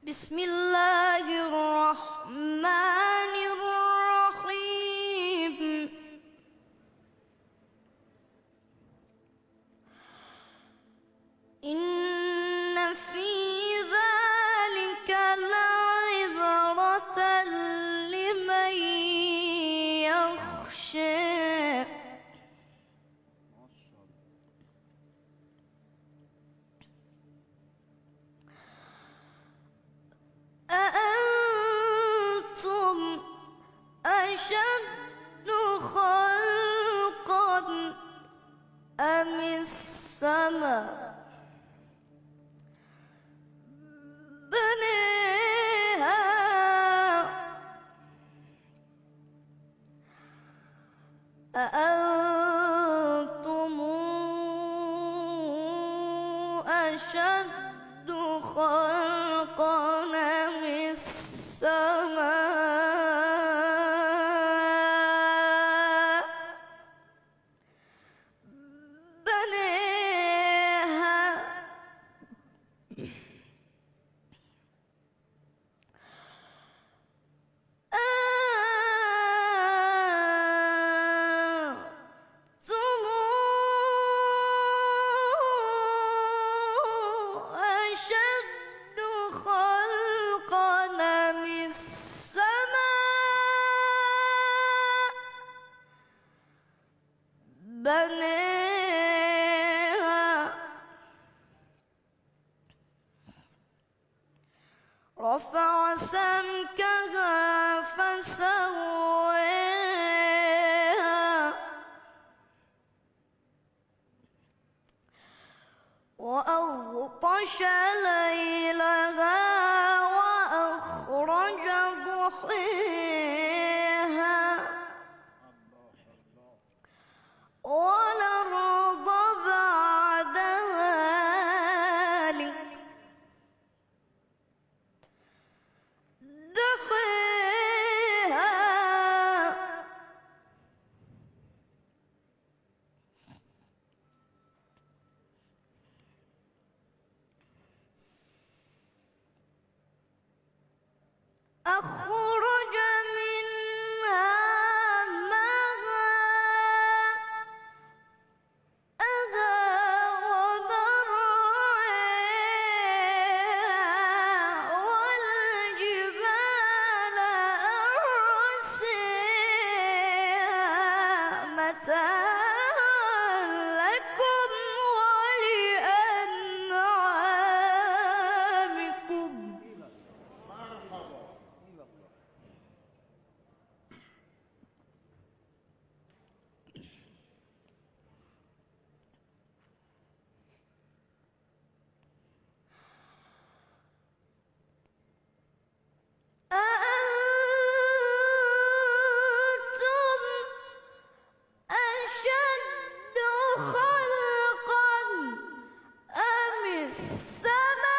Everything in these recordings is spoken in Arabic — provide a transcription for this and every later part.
بسم الله الرحمن الرحيم. إن في ذلك لعبرة لمن يخشى. أأنتم أشد خلقا أم السماء بنيها أأنتم أشد خلقا أم السماء بنيها أنتم أشد خلقا أم السماء بنيها رفع سمكها فسويها وأغطش ليلها وأخرج ضحيها والأرض بعد ذلك دحيها أخرج منها ماءها ومرعاها والجبال أرسيها متاعا لكم ولأنعامكم. أأنتم أشد خلقا أم السماء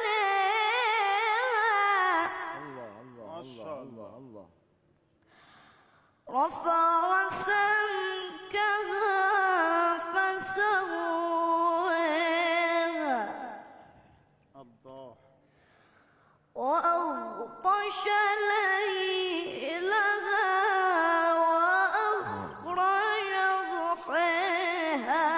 بنيها رفع سمكها فسويها وأغطش ليلها وأخرج ضحيها